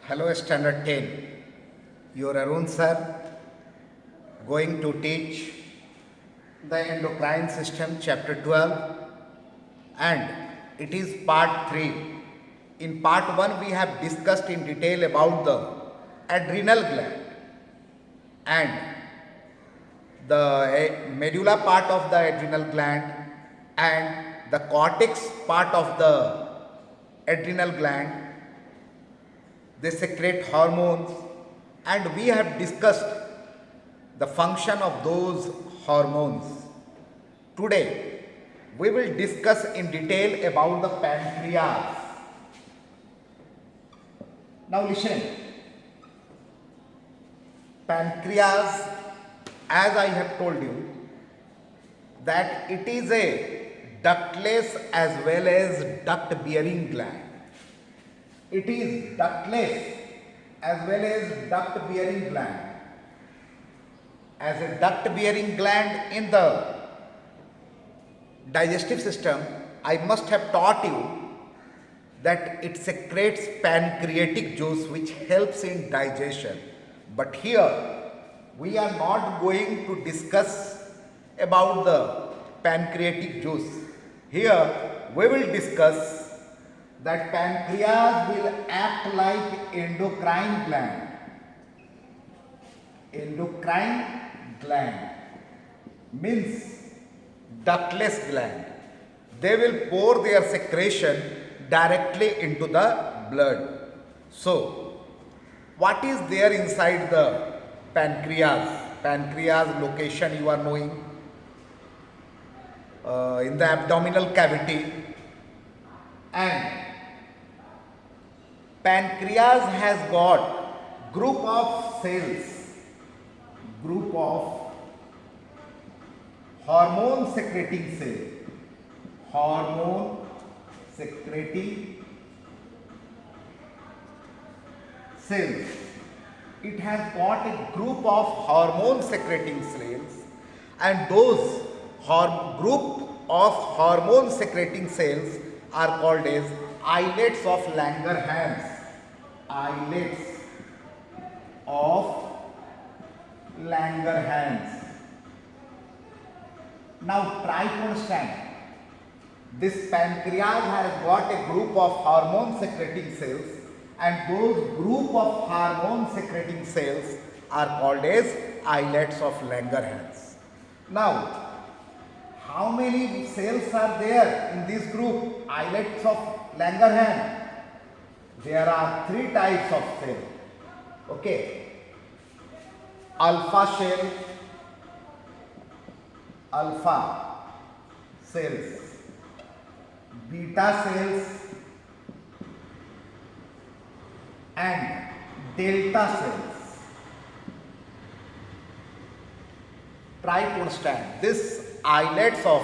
Hello, Standard 10. Your Arun sir going to teach the endocrine system, chapter 12, and it is part 3. In part 1, we have discussed in detail about the adrenal gland and the medulla part of the adrenal gland and the cortex part of the adrenal gland. They secrete hormones, and we have discussed the function of those hormones. Today, we will discuss in detail about the pancreas. Now listen, pancreas, as I have told you, that it is a ductless as well as duct bearing gland. It is ductless as well as duct bearing gland. As a duct bearing gland in the digestive system, I must have taught you that it secretes pancreatic juice which helps in digestion. But here we are not going to discuss about the pancreatic juice. Here we will discuss that pancreas will act like endocrine gland. Endocrine gland means ductless gland. They will pour their secretion directly into the blood. So, what is there inside the pancreas? Pancreas location you are knowing, in the abdominal cavity, and pancreas has got group of cells, group of hormone secreting cells, hormone secreting cells. It has got a group of hormone secreting cells, and those group of hormone secreting cells are called as islets of Langerhans. Islets of Langerhans. Now try to understand. This pancreas has got a group of hormone secreting cells, and those group of hormone secreting cells are called as islets of Langerhans. Now, how many cells are there in this group, islets of Langerhans? There are 3 types of cells. Okay. Alpha cells, beta cells, and delta cells. Try to understand. This islets of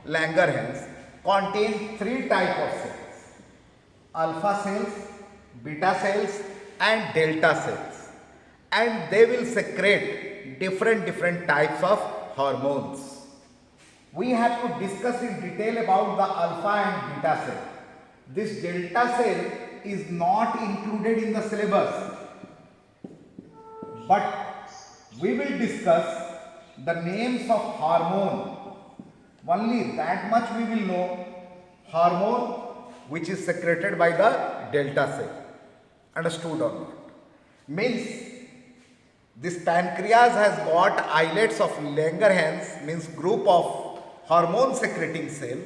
Langerhans contain 3 types of cells: alpha cells, beta cells, and delta cells, and they will secrete different types of hormones. We have to discuss in detail about the alpha and beta cell. This delta cell is not included in the syllabus, but we will discuss the names of hormone. Only that much we will know. Hormone which is secreted by the delta cell. Understood or not? Means this pancreas has got islets of Langerhans, means group of hormone secreting cell,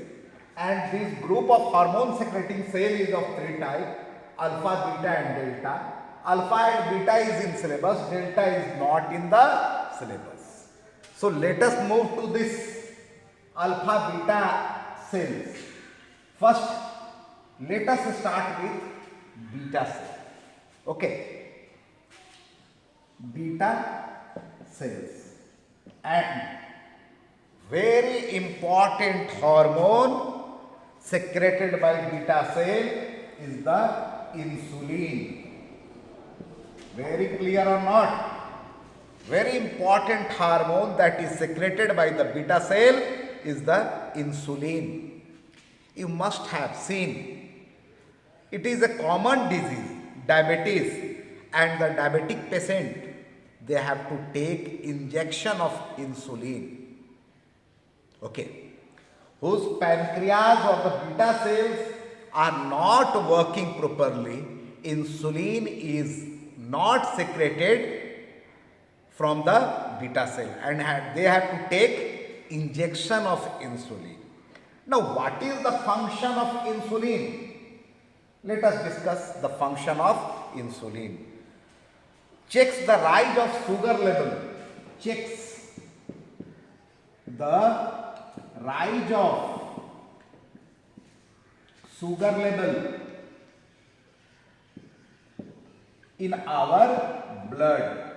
and this group of hormone secreting cell is of 3 types: alpha, beta, and delta. Alpha and beta is in syllabus, delta is not in the syllabus. So let us move to this alpha beta cells. First, let us start with beta cell. Okay. Beta cells. And very important hormone secreted by beta cell is the insulin. Very clear or not? Very important hormone that is secreted by the beta cell is the insulin. You must have seen It is a common disease. diabetes, and the diabetic patient, they have to take injection of insulin. Okay, whose pancreas or the beta cells are not working properly, insulin is not secreted from the beta cell, and they have to take injection of insulin. Now, what is the function of insulin? Let us discuss the function of insulin. Checks the rise of sugar level. Checks the rise of sugar level in our blood.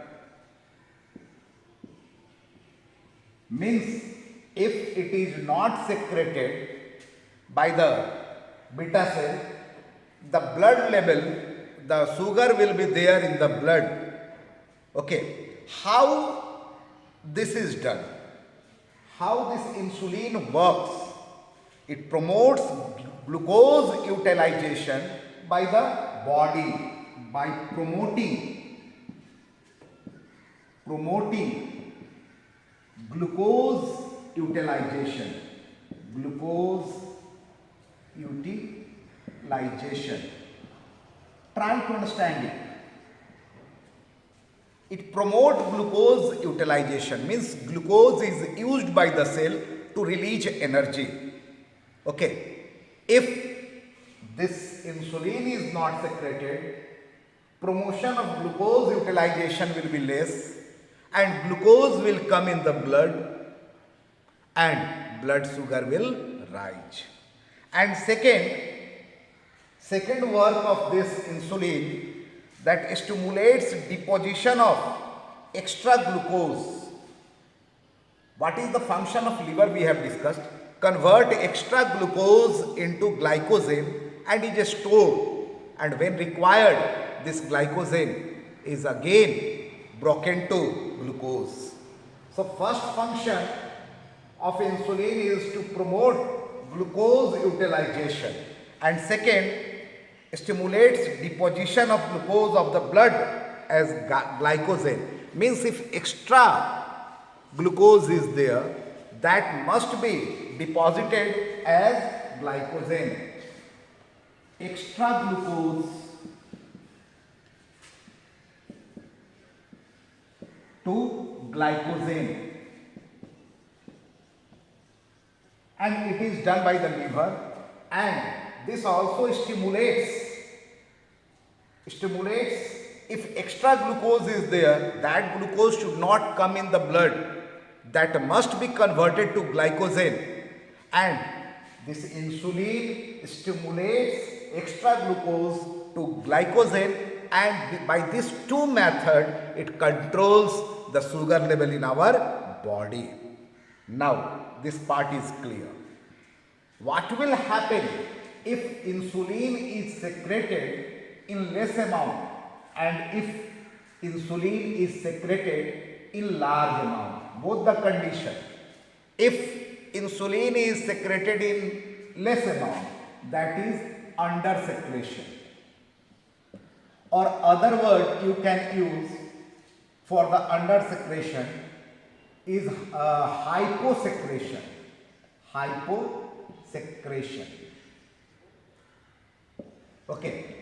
Means if it is not secreted by the beta cell, the blood level, the sugar will be there in the blood. Okay, how this is done? How this insulin works? It promotes glucose utilization by the body by promoting glucose utilization. Try to understand it. It promotes glucose utilization, means glucose is used by the cell to release energy. Okay, if this insulin is not secreted, promotion of glucose utilization will be less, and glucose will come in the blood and blood sugar will rise. And second work of this insulin, that stimulates deposition of extra glucose. What is the function of liver we have discussed? Convert extra glucose into glycogen and is stored, and when required, this glycogen is again broken to glucose. So first function of insulin is to promote glucose utilization, and second, stimulates deposition of glucose of the blood as glycogen. Means if extra glucose is there, that must be deposited as glycogen. Extra glucose to glycogen, and it is done by the liver, and this also stimulates if extra glucose is there, that glucose should not come in the blood, that must be converted to glycogen, and this insulin stimulates extra glucose to glycogen, and by these two methods it controls the sugar level in our body. Now this part is clear. What will happen if insulin is secreted in less amount and if insulin is secreted in large amount? Both the condition. If insulin is secreted in less amount, that is under secretion, or other word you can use for the under secretion is hyposecretion. Okay,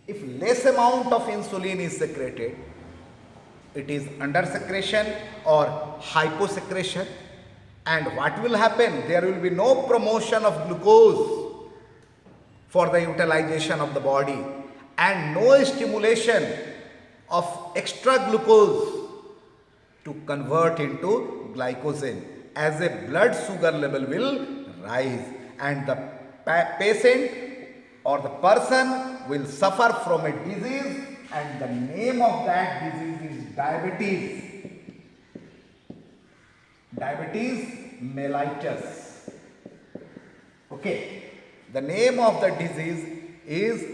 if less amount of insulin is secreted, it is under secretion or hyposecretion, and what will happen? There will be no promotion of glucose for the utilization of the body, and no stimulation of extra glucose to convert into glycogen, as a blood sugar level will rise, and the patient or the person will suffer from a disease, and the name of that disease is diabetes mellitus. Okay, the name of the disease is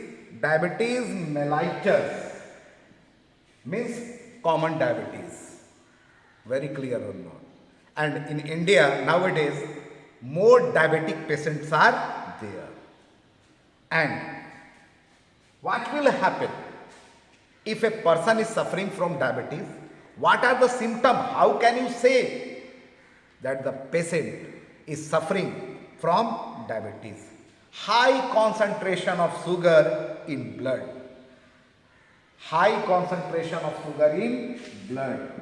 diabetes mellitus, means common diabetes. Very clear or not? And in India nowadays, more diabetic patients are there. And what will happen If a person is suffering from diabetes, what are the symptoms? How can you say that the patient is suffering from diabetes? High concentration of sugar in blood. High concentration of sugar in blood.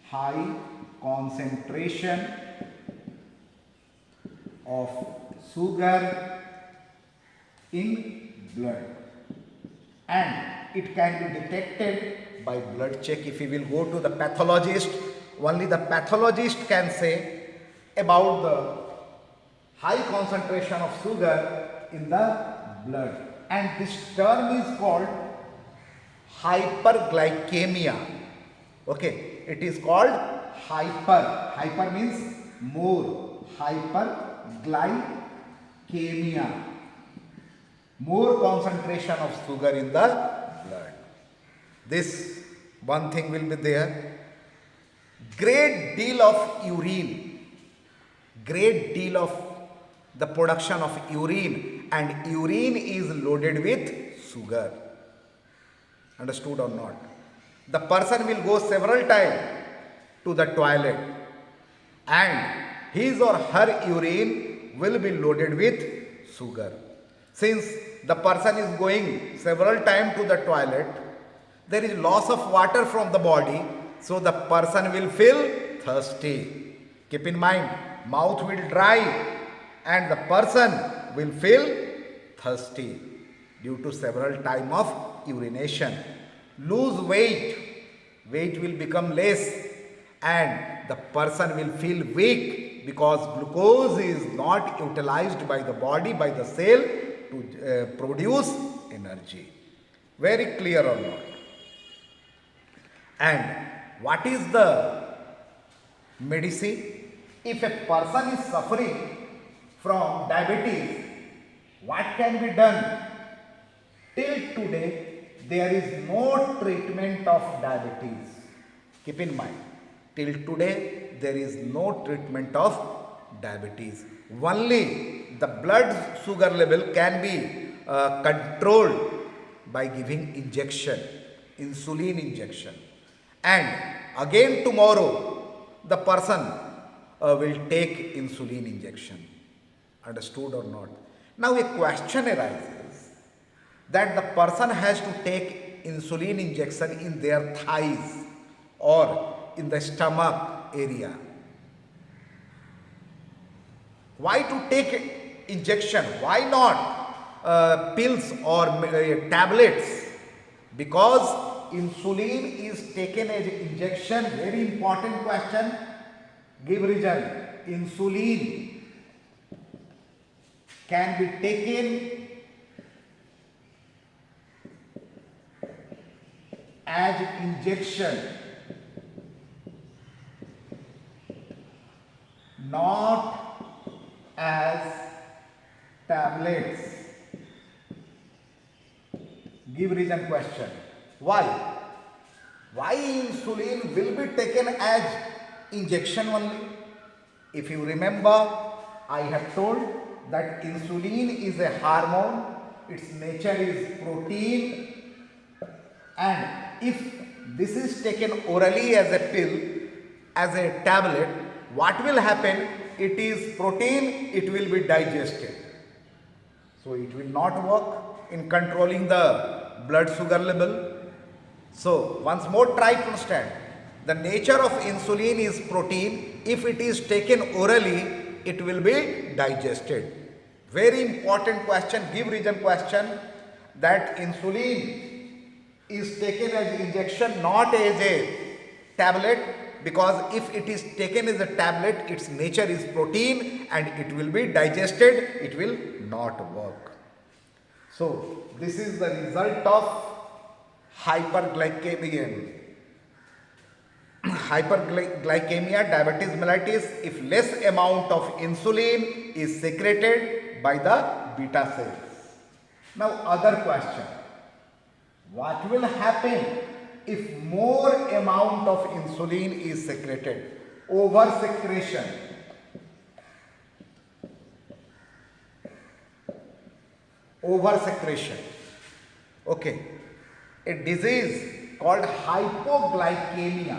High concentration of sugar in blood, and it can be detected by blood check. If we will go to the pathologist, only the pathologist can say about the high concentration of sugar in the blood, and this term is called hyperglycemia. Okay, it is called hyper means more, hyperglycemia, more concentration of sugar in the blood. This one thing will be there. Great deal of urine, great deal of the production of urine, and urine is loaded with sugar. Understood or not? The person will go several times to the toilet, and his or her urine will be loaded with sugar. Since the person is going several times to the toilet, there is loss of water from the body, so the person will feel thirsty. Keep in mind, mouth will dry and the person will feel thirsty due to several time of urination. Lose weight, weight will become less, and the person will feel weak because glucose is not utilized by the body, by the cell to produce energy. Very clear or not? And what is the medicine? If a person is suffering from diabetes, what can be done? Till today, there is no treatment of diabetes. Keep in mind, till today, there is no treatment of diabetes. Only the blood sugar level can be controlled by giving injection, insulin injection. And again tomorrow, the person will take insulin injection. Understood or not? Now a question arises that the person has to take insulin injection in their thighs or in the stomach area. Why to take injection? Why not pills or tablets? Because insulin is taken as injection. Very important question. Give reason. Insulin can be taken as injection, not as tablets. Give reason question. Why? Why insulin will be taken as injection only? If you remember, I have told that insulin is a hormone, its nature is protein, and if this is taken orally as a pill, as a tablet, what will happen? It is protein, it will be digested. So it will not work in controlling the blood sugar level. So once more try to understand. The nature of insulin is protein. If it is taken orally, it will be digested. Very important question, give reason question, that insulin is taken as injection, not as a tablet, because if it is taken as a tablet, its nature is protein and it will be digested, it will not work. So this is the result of hyperglycemia. Hyperglycemia, diabetes mellitus, if less amount of insulin is secreted by the beta cells. Now other question. What will happen if more amount of insulin is secreted? Over secretion. Over secretion. Okay. a disease called hypoglycemia.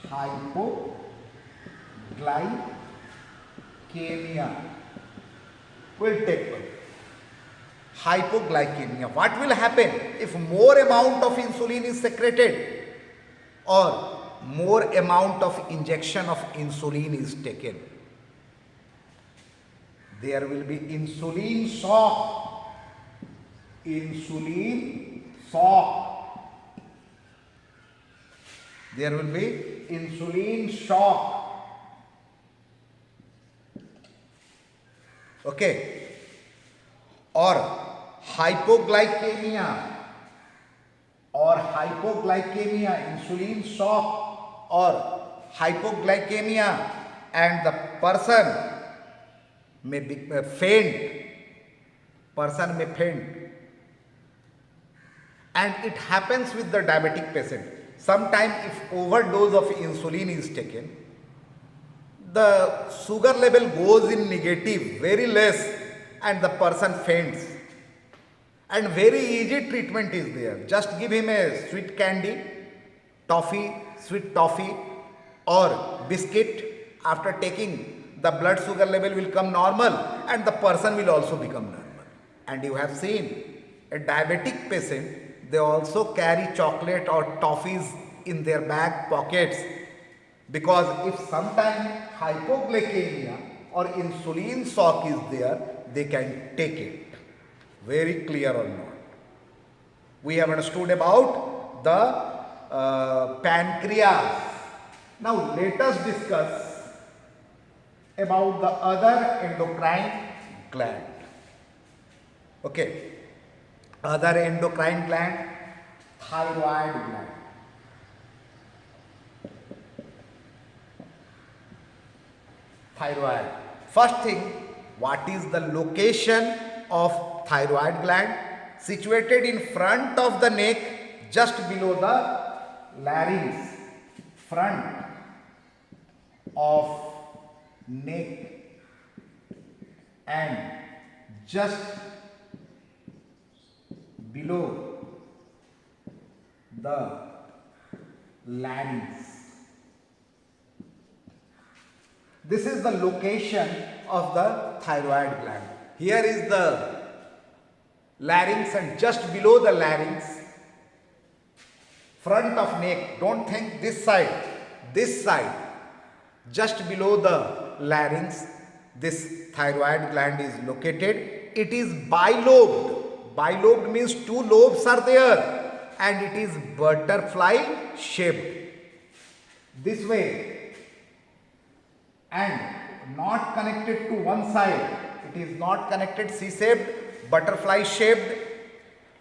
Hypoglycemia will take place. Hypoglycemia. What will happen if more amount of insulin is secreted or more amount of injection of insulin is taken? There will be insulin shock. Insulin shock. There will be insulin shock. Okay. Or hypoglycemia, insulin shock or hypoglycemia, and the person may faint. Person may faint. And it happens with the diabetic patient. Sometimes if overdose of insulin is taken, the sugar level goes in negative, very less, and the person faints. And very easy treatment is there. Just give him a sweet candy, toffee, sweet toffee or biscuit. After taking, the blood sugar level will come normal and the person will also become normal. And you have seen a diabetic patient, they also carry chocolate or toffees in their back pockets, because if sometime hypoglycemia or insulin shock is there, they can take it. Very clear or not? We have understood about the pancreas. Now let us discuss about the other endocrine gland. Okay. Other endocrine gland, thyroid gland. Thyroid. First thing, what is the location of thyroid gland? Situated in front of the neck, just below the larynx. Front of neck and just below the larynx. This is the location of the thyroid gland. Here is the larynx and just below the larynx, front of neck. Don't think this side, just below the larynx, this thyroid gland is located. It is bilobed. Bilobed means two lobes are there and it is butterfly shaped. This way, and not connected to one side. It is not connected, C-shaped, butterfly shaped.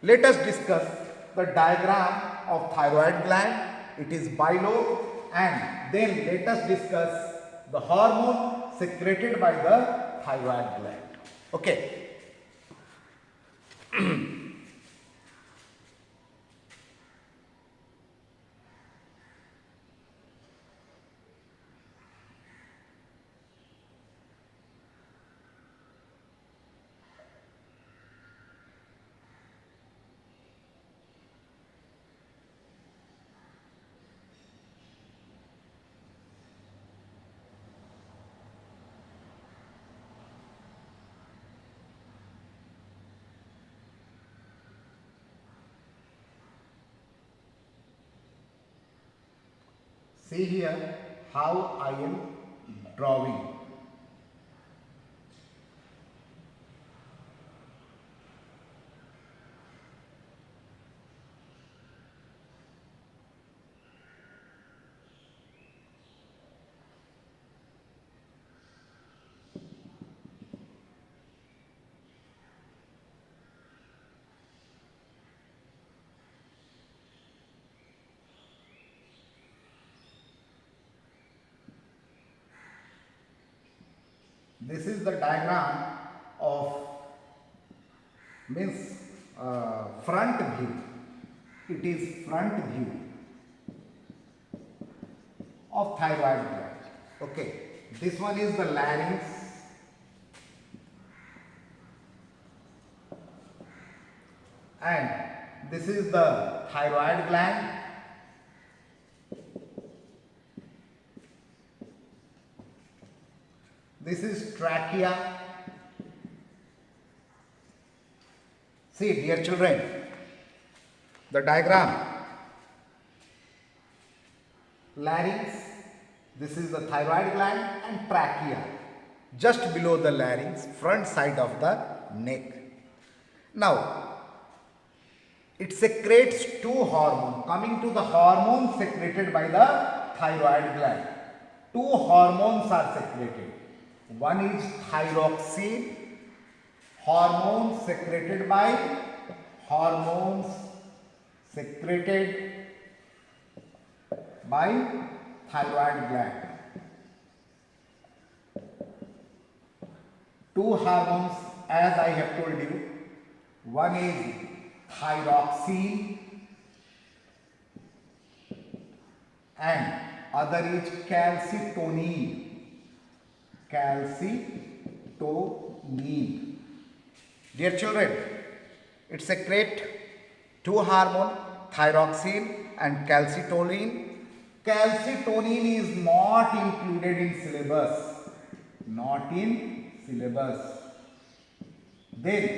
Let us discuss the diagram of thyroid gland. It is bilobed, and then let us discuss the hormone secreted by the thyroid gland. Okay. See here how I am drawing. This is the diagram of front view. It is front view of thyroid gland. Okay, this one is the larynx. And this is the thyroid gland. This is trachea. See, dear children, the diagram. Larynx, this is the thyroid gland, and trachea, just below the larynx, front side of the neck. Now, it secretes two hormones. Coming to the hormones secreted by the thyroid gland. Two hormones are secreted. One is thyroxine, hormones secreted by thyroid gland. Two hormones, as I have told you. One is thyroxine and other is calcitonin. Dear children, it secretes two hormones, thyroxine and calcitonin. Calcitonin is not included in syllabus. Then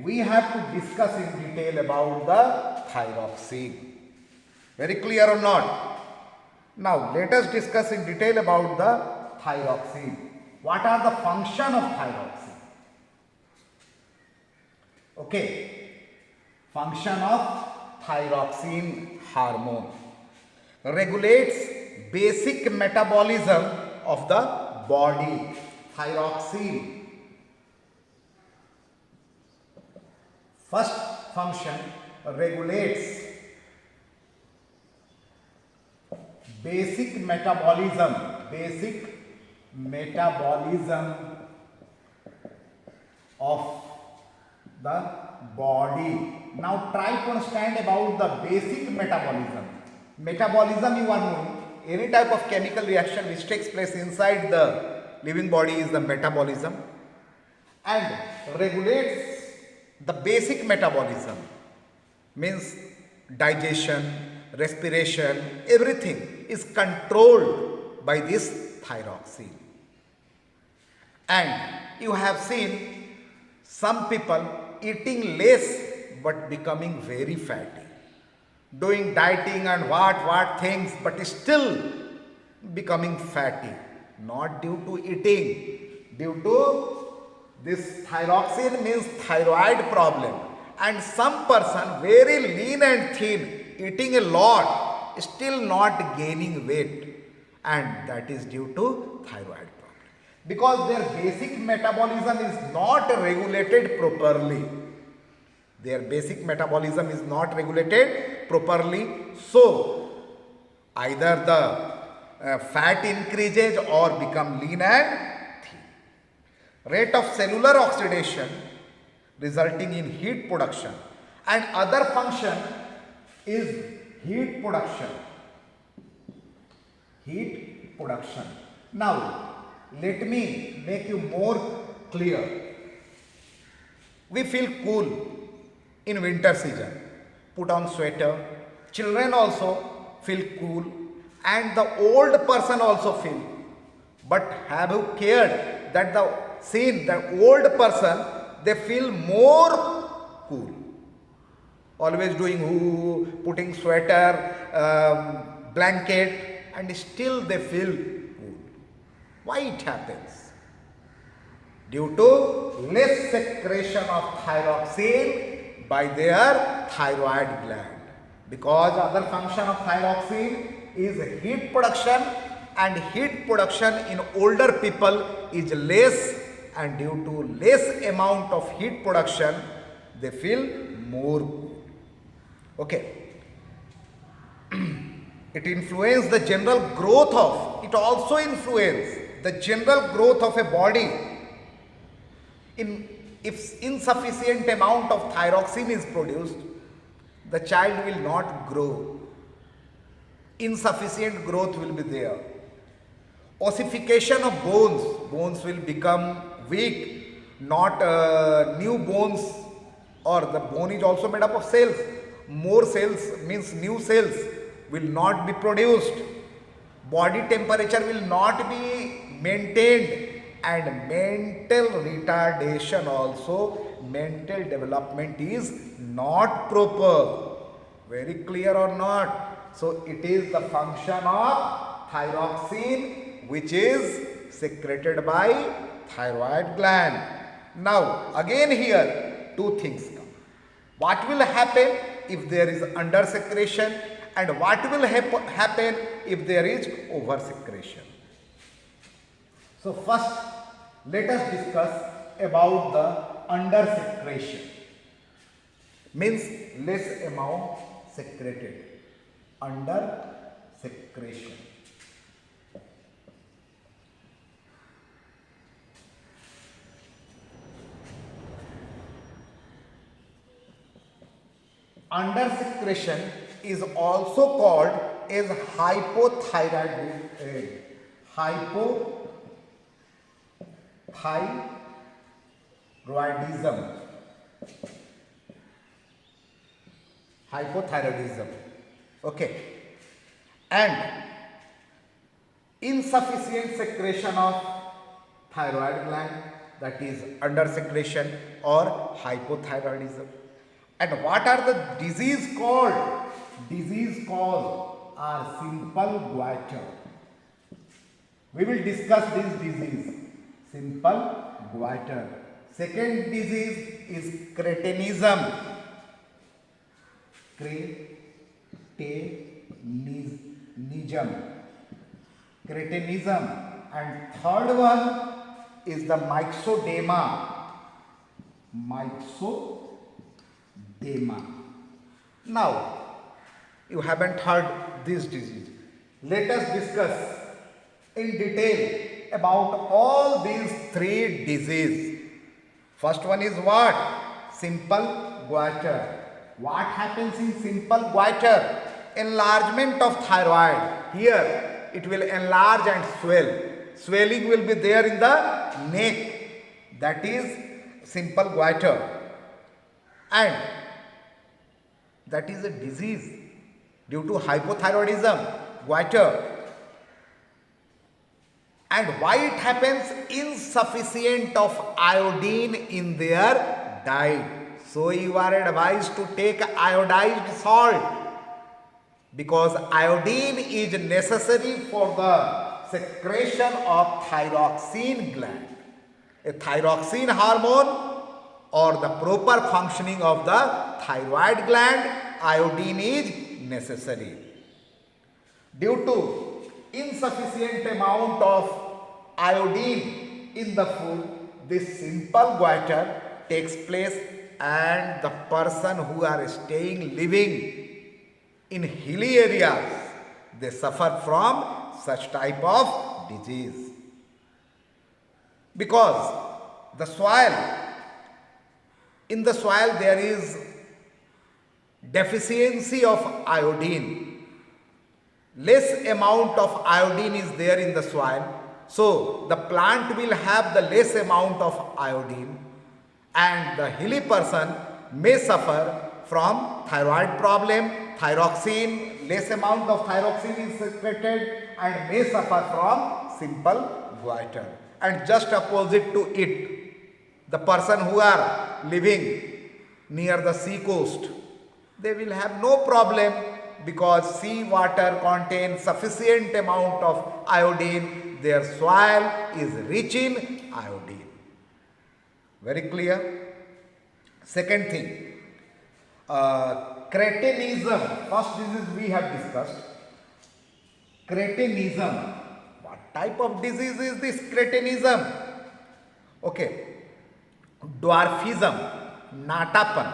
we have to discuss in detail about the thyroxine. Very clear or not? Now let us discuss in detail about the thyroxine. What are the function of thyroxine? Okay. Function of thyroxine hormone. Regulates basic metabolism of the body. Thyroxine. First function, regulates basic metabolism of the body. Now try to understand about the basic metabolism. Metabolism, you are knowing, any type of chemical reaction which takes place inside the living body is the metabolism, and regulates the basic metabolism, means digestion, respiration, everything is controlled by this thyroxine. And you have seen some people eating less but becoming very fatty, doing dieting and what things, but still becoming fatty, not due to eating, due to this thyroxine, means thyroid problem. And some person very lean and thin, eating a lot, still not gaining weight, and that is due to thyroid problem, because their basic metabolism is not regulated properly. So either the fat increases or become lean and thin. Rate of cellular oxidation resulting in heat production, and other function is heat production. Now let me make you more clear. We feel cool in winter season, put on sweater. Children also feel cool, and the old person also feel. But have you cared that the old person, they feel more cool, always doing putting sweater, blanket, and still they feel cool. Why it happens? Due to less secretion of thyroxine by their thyroid gland. Because other function of thyroxine is heat production, and heat production in older people is less, and due to less amount of heat production, they feel more cool. Okay. It influences the general growth of, it also influences the general growth of a body. If insufficient amount of thyroxine is produced, the child will not grow. Insufficient growth will be there. Ossification of bones will become weak, not new bones, or the bone is also made up of cells. more cells means new cells will not be produced. Body temperature will not be maintained, and mental retardation also, mental development is not proper. Very clear or not? So it is the function of thyroxine which is secreted by thyroid gland. Now again here two things come. What will happen if there is under secretion, and what will happen if there is over secretion? So first let us discuss about the under secretion, means less amount secreted. Under secretion. Under secretion is also called as hypothyroidism. Hypothyroidism. Okay. And insufficient secretion of thyroid gland, that is under secretion or hypothyroidism. And what are the disease called? Disease called are simple goiter. We will discuss this disease. Simple goiter. Second disease is cretinism. Cretinism. And third one is the myxedema. Now, you haven't heard this disease. Let us discuss in detail about all these three diseases. First one is what? Simple goiter. What happens in simple goiter? Enlargement of thyroid. Here it will enlarge and swell. Swelling will be there in the neck. That is simple goiter. And that is a disease due to hypothyroidism, goiter. And why it happens? Insufficient of iodine in their diet. So you are advised to take iodized salt, because iodine is necessary for the secretion of thyroxine gland. A thyroxine hormone, or the proper functioning of the thyroid gland, iodine is necessary. Due to insufficient amount of iodine in the food, this simple goiter takes place, and the person who are living in hilly areas, they suffer from such type of disease. Because the soil, in the soil there is deficiency of iodine. Less amount of iodine is there in the soil. So the plant will have the less amount of iodine, and the hilly person may suffer from thyroid problem, thyroxine, less amount of thyroxine is secreted, and may suffer from simple goiter. And just opposite to it, the person who are living near the sea coast, they will have no problem, because sea water contains sufficient amount of iodine. Their soil is rich in iodine. Very clear? Second thing, cretinism. First disease we have discussed. Cretinism. What type of disease is this cretinism? Okay. Dwarfism, natapan,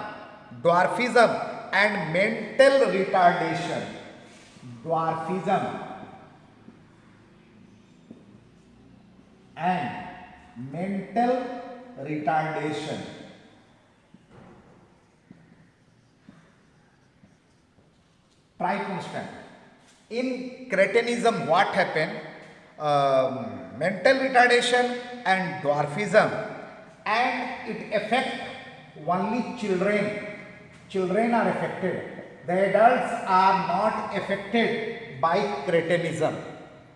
dwarfism and mental retardation. Dwarfism and mental retardation. Try to understand. In cretinism, what happened? Mental retardation and dwarfism, and it affects only children. Children are affected. The adults are not affected by cretinism.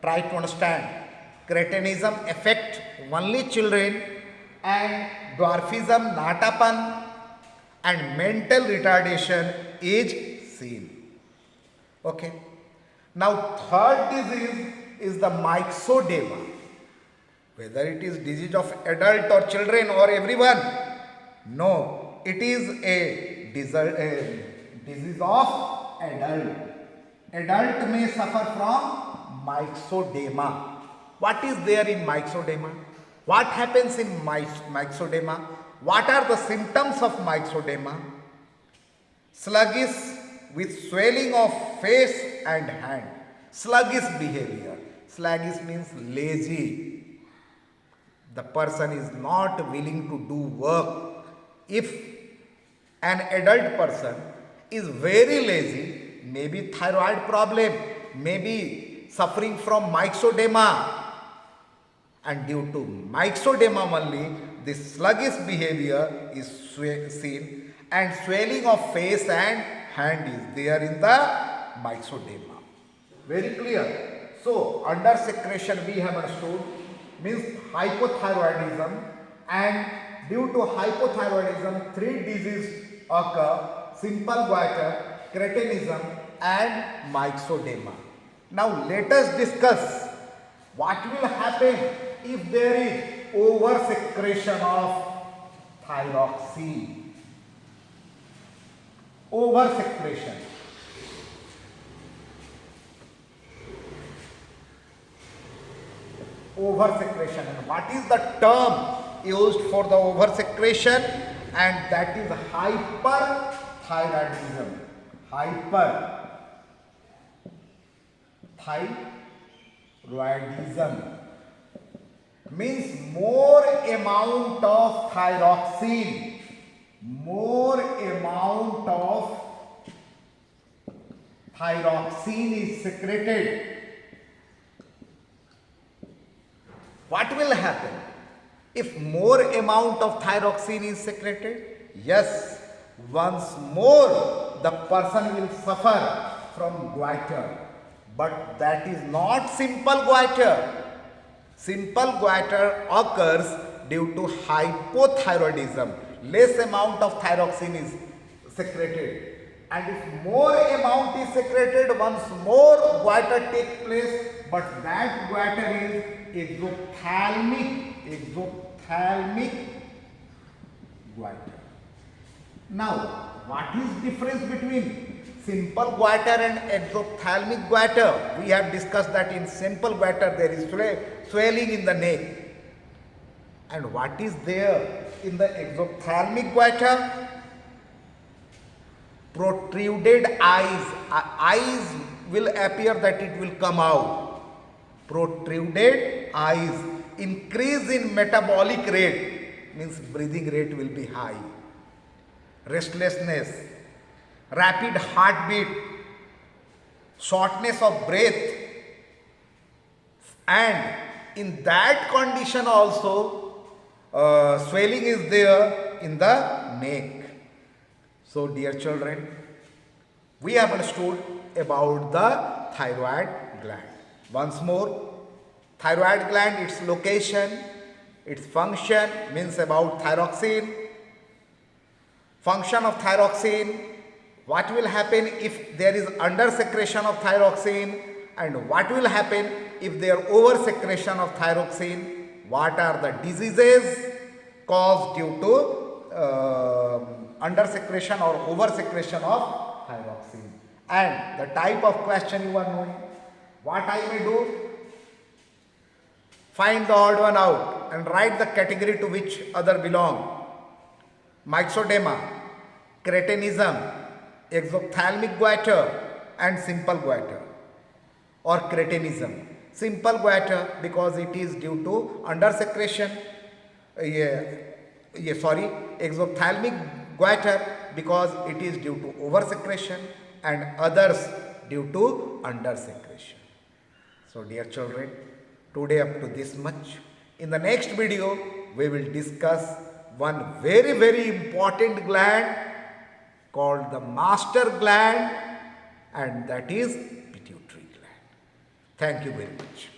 Try to understand. Cretinism affect only children and dwarfism, natapan and mental retardation is seen. Okay. Now third disease is the myxedema. Whether it is disease of adult or children or everyone, no, it is a disease of adult. Adult may suffer from myxedema. What is there in myxedema? What happens in myxedema? What are the symptoms of myxedema? Sluggish with swelling of face and hand. Sluggish behavior. Sluggish means lazy. The person is not willing to do work. If an adult person is very lazy, maybe thyroid problem, maybe suffering from myxedema, and due to myxedema only, this sluggish behavior is seen and swelling of face and hand is there in the myxedema. Very clear. So, under secretion we have understood means hypothyroidism, and due to hypothyroidism three diseases occur: simple goiter, cretinism and myxedema. Now let us discuss what will happen if there is oversecretion of thyroxine. Oversecretion. Oversecretion, and what is the term used for the oversecretion? And that is hyperthyroidism. Hyperthyroidism means more amount of thyroxine, more amount of thyroxine is secreted. What will happen if more amount of thyroxine is secreted? Yes, once more the person will suffer from goiter. But that is not simple goiter. Simple goiter occurs due to hypothyroidism. Less amount of thyroxine is secreted. And if more amount is secreted, once more goiter takes place, but that goiter is exophthalmic goiter. Now, what is difference between simple goiter and exophthalmic goiter? We have discussed that in simple goiter there is swelling in the neck. And what is there in the exophthalmic goiter? Protruded eyes. Eyes will appear that it will come out. Protruded eyes. Increase in metabolic rate means breathing rate will be high. Restlessness, rapid heartbeat, shortness of breath, and in that condition also swelling is there in the neck. So dear children, we have understood about the thyroid gland. Once more, thyroid gland, its location, its function means about thyroxine. Function of thyroxine, what will happen if there is under secretion of thyroxine, and what will happen if there over secretion of thyroxine, what are the diseases caused due to under secretion or over secretion of thyroxine, and the type of question you are knowing. What I may do? Find the odd one out and write the category to which other belong. Myxedema, cretinism, exophthalmic goiter and simple goiter, or cretinism. Simple goiter because it is due to under secretion. Exophthalmic goiter because it is due to over secretion, and others due to under secretion. So dear children, today up to this much. In the next video, we will discuss one very important gland called the master gland, and that is pituitary gland. Thank you very much.